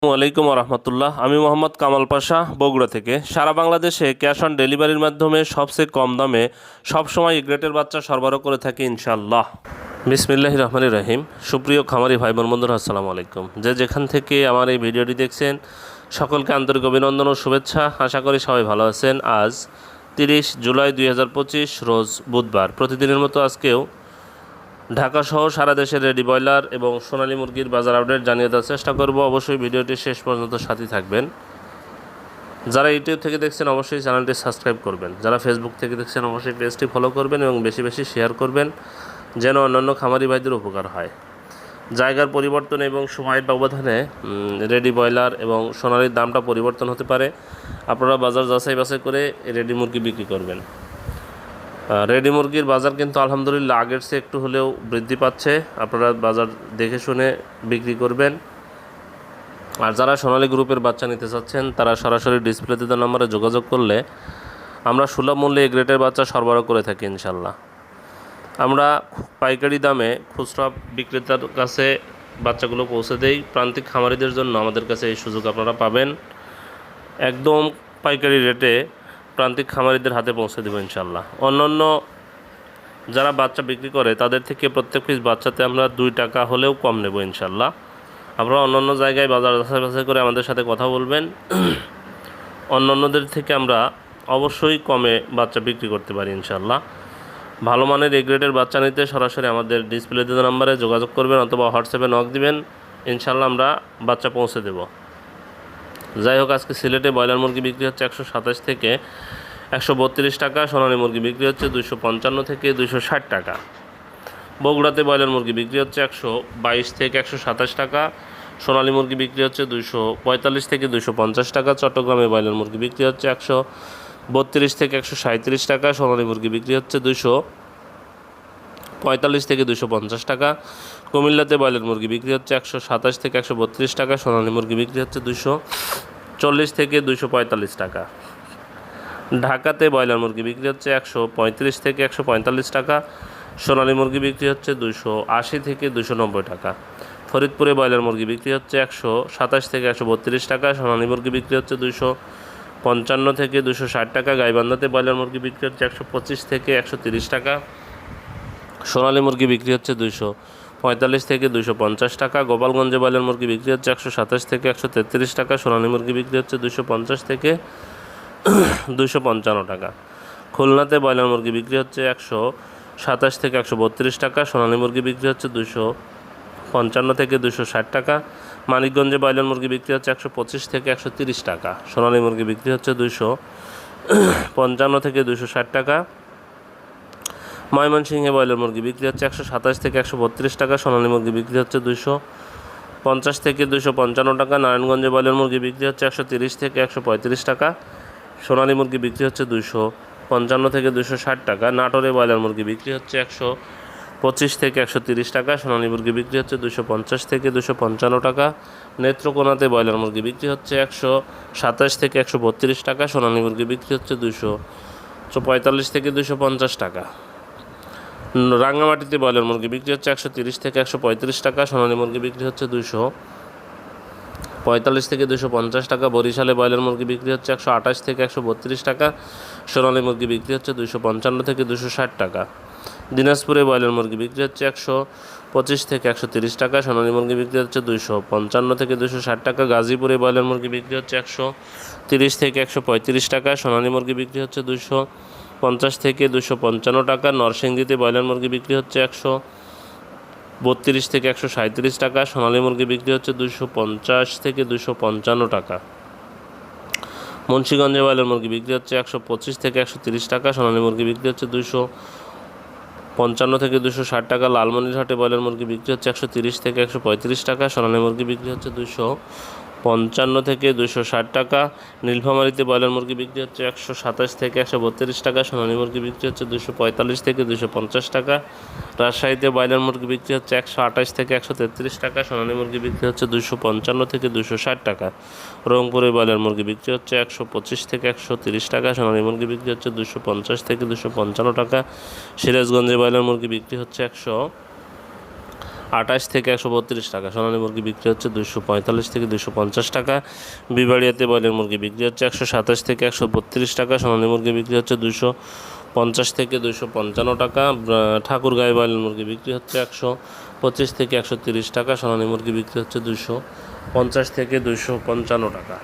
আসসালামু আলাইকুম রহমতুল্লাহ। আমি মোহাম্মদ কামাল পাশা বগুড়া থেকে। সারা বাংলাদেশে ক্যাশ অন ডেলিভারির মাধ্যমে সবচেয়ে কম দামে সবসময় গ্রেটের বাচ্চা সরবরাহ করে থাকি ইনশাআল্লাহ। বিসমিল্লাহির রহমানির রহিম। সুপ্রিয় খামারি ভাই বোন বন্ধুরা, আসসালামু আলাইকুম। যেখান থেকে আমার এই ভিডিওটি দেখছেন সকলকে আন্তরিক অভিনন্দন ও শুভেচ্ছা। আশা করি সবাই ভালো আছেন। আজ 30 জুলাই 2025 রোজ বুধবার। প্রতিদিনের মতো আজকেও ঢাকাসহ সারা দেশের রেডি ব্রয়লার এবং সোনালী মুরগির বাজার আপডেট জানিয়ে দেওয়ার চেষ্টা করব। অবশ্যই ভিডিওটি শেষ পর্যন্ত সাথী থাকবেন। যারা ইউটিউব থেকে দেখছেন অবশ্যই চ্যানেলটি সাবস্ক্রাইব করবেন। যারা ফেসবুক থেকে দেখছেন অবশ্যই পেজটি ফলো করবেন এবং বেশি বেশি শেয়ার করবেন, যেন অন্যান্য খামারি ভাইদের উপকার হয়। জায়গার পরিবর্তন এবং সময়ের ব্যবধানে রেডি ব্রয়লার এবং সোনালির দামটা পরিবর্তন হতে পারে। আপনারা বাজার যাচাই বাছাই করে রেডি মুরগি বিক্রি করবেন। রেডি মুরগির বাজার কিন্তু আলহামদুলিল্লাহ আগের চেয়ে একটু হলেও বৃদ্ধি পাচ্ছে। আপনারা বাজার দেখে শুনে বিক্রি করবেন। আর যারা সোনালী গ্রুপের বাচ্চা নিতে চাচ্ছেন তারা সরাসরি ডিসপ্লেতে দেওয়া নম্বরে যোগাযোগ করলে আমরা সুলভ মূল্যে এই গ্রেটের বাচ্চা সরবরাহ করে থাকি ইনশাল্লাহ। আমরা পাইকারি দামে খুচরা বিক্রেতার কাছে বাচ্চাগুলো পৌঁছে দেই। প্রান্তিক খামারিদের জন্য আমাদের কাছে এই সুযোগ আপনারা পাবেন। একদম পাইকারি রেটে প্রান্তিক খামারিদের হাতে পৌঁছে দেবো ইনশাল্লাহ। অন্যান্য যারা বাচ্চা বিক্রি করে তাদের থেকে প্রত্যেক পিস বাচ্চাতে আমরা 2 টাকা হলেও কম নেব ইনশাল্লাহ। আপনারা অন্যান্য জায়গায় বাজার যাচাই করে আমাদের সাথে কথা বলবেন। অন্যান্যদের থেকে আমরা অবশ্যই কমে বাচ্চা বিক্রি করতে পারি ইনশাল্লাহ। ভালো মানের এ গ্রেডের বাচ্চা নিতে সরাসরি আমাদের ডিসপ্লে দেওয়া নাম্বারে যোগাযোগ করবেন অথবা হোয়াটসঅ্যাপে নক দিবেন। ইনশাল্লাহ আমরা বাচ্চা পৌঁছে দেব। যাই হোক, আজকে সিলেটে ব্রয়লার মুরগি বিক্রি হচ্ছে 127 থেকে 132 টাকা। সোনালী মুরগি বিক্রি হচ্ছে 255 থেকে 260 টাকা। বগুড়াতে ব্রয়লার মুরগি বিক্রি হচ্ছে 122 থেকে 127 টাকা। সোনালী মুরগি বিক্রি হচ্ছে 245 থেকে 250 টাকা। চট্টগ্রামে ব্রয়লার মুরগি বিক্রি হচ্ছে 132 থেকে 137 টাকা। সোনালী মুরগি বিক্রি হচ্ছে 245 থেকে 250 টাকা। কুমিল্লাতে ব্রয়লার মুরগি বিক্রি হচ্ছে 127 থেকে 132 টাকা। সোনালী মুরগি বিক্রি হচ্ছে 240 থেকে 245 টাকা। ঢাকাতে ব্রয়লার মুরগি বিক্রি হচ্ছে 135 থেকে 145 টাকা। সোনালী মুরগি বিক্রি হচ্ছে 280 থেকে 290 টাকা। ফরিদপুরে ব্রয়লার মুরগি বিক্রি হচ্ছে 127 থেকে 132 টাকা। সোনালী মুরগি বিক্রি হচ্ছে 255 থেকে 260 টাকা। গাইবান্ধাতে ব্রয়লার মুরগি বিক্রি হচ্ছে 125 থেকে 130 টাকা। সোনালী মুরগি বিক্রি হচ্ছে 245 থেকে 250 টাকা। গোপালগঞ্জে ব্রয়লার মুরগি বিক্রি হচ্ছে 127 থেকে 133 টাকা। সোনালী মুরগি বিক্রি হচ্ছে 250 থেকে 255 টাকা। খুলনাতে ব্রয়লার মুরগি বিক্রি হচ্ছে 127 থেকে 132 টাকা। সোনালী মুরগি বিক্রি হচ্ছে 255 থেকে 260 টাকা। মানিকগঞ্জে ব্রয়লার মুরগি বিক্রি হচ্ছে 125 থেকে 130 টাকা। সোনালী মুরগি বিক্রি হচ্ছে 255 থেকে 260 টাকা। ময়মনসিংহে ব্রয়লার মুরগি বিক্রি হচ্ছে 127 থেকে 132 টাকা। সোনালী মুরগি বিক্রি হচ্ছে 250 থেকে 255 টাকা। নারায়ণগঞ্জে ব্রয়লার মুরগি বিক্রি হচ্ছে 130 থেকে 135 টাকা। সোনালী মুরগি বিক্রি হচ্ছে 255 থেকে 260 টাকা। নাটোরে ব্রয়লার মুরগি বিক্রি হচ্ছে 125 থেকে 130 টাকা। সোনালী মুরগি বিক্রি হচ্ছে 250 থেকে 255 টাকা। নেত্রকোনাতে ব্রয়লার মুরগি বিক্রি হচ্ছে 127 থেকে 132 টাকা। সোনালী মুরগি বিক্রি হচ্ছে 245 থেকে 250 টাকা। রাঙ্গামাটিতে ব্রয়লার মুরগি বিক্রি হচ্ছে 130 থেকে 135 টাকা। সোনালী মুরগি বিক্রি হচ্ছে 245 থেকে 250 টাকা। বরিশালে ব্রয়লার মুরগি বিক্রি হচ্ছে 128 থেকে 132 টাকা। সোনালী মুরগি বিক্রি হচ্ছে 255 থেকে 260 টাকা। দিনাজপুরে ব্রয়লার মুরগি বিক্রি হচ্ছে 125 থেকে 130 টাকা। সোনালী মুরগি বিক্রি হচ্ছে 255 থেকে 260 টাকা। গাজীপুরে ব্রয়লার মুরগি বিক্রি হচ্ছে 130 থেকে 135 টাকা। সোনালী মুরগি বিক্রি হচ্ছে 250 থেকে 255 টাকা। নরসিংদীতে ব্রয়লার মুরগি বিক্রি হচ্ছে 132 থেকে 137 টাকা। সোনালী মুরগি বিক্রি হচ্ছে 250 থেকে 255 টাকা। মুন্সিগঞ্জে ব্রয়লার মুরগি বিক্রি হচ্ছে 125 থেকে 130 টাকা। সোনালী মুরগি বিক্রি হচ্ছে 255 থেকে 260 টাকা। লালমনিরহাটে ব্রয়লার মুরগি বিক্রি হচ্ছে 130 থেকে 135 টাকা। সোনালী মুরগি বিক্রি হচ্ছে 255 থেকে 260 টাকা। নীলফামারীতে ব্রয়লার মুরগি বিক্রি হচ্ছে 127 থেকে 132 টাকা। সোনালী মুরগি বিক্রি হচ্ছে 245 থেকে 250 টাকা। রাজশাহীতে ব্রয়লার মুরগি বিক্রি হচ্ছে 128 থেকে 133 টাকা। সোনালী মুরগি বিক্রি হচ্ছে 255 থেকে 260 টাকা। রংপুরে ব্রয়লার মুরগি বিক্রি হচ্ছে 125 থেকে 130 টাকা। সোনালী মুরগি বিক্রি হচ্ছে 250 থেকে 255 টাকা। সিরাজগঞ্জে ব্রয়লার মুরগি বিক্রি হচ্ছে 28 থেকে 132 টাকা। সোনালী মুরগি বিক্রি হচ্ছে 245 থেকে 250 টাকা। বিবাড়িয়াতে ব্রয়লার মুরগি বিক্রি হচ্ছে 127 থেকে 132 টাকা। সোনালী মুরগি বিক্রি হচ্ছে 250 থেকে 255 টাকা। ঠাকুরগাঁয়ে ব্রয়লার মুরগি বিক্রি হচ্ছে 125 থেকে 130 টাকা। সোনালী মুরগি বিক্রি হচ্ছে 250 থেকে 255 টাকা।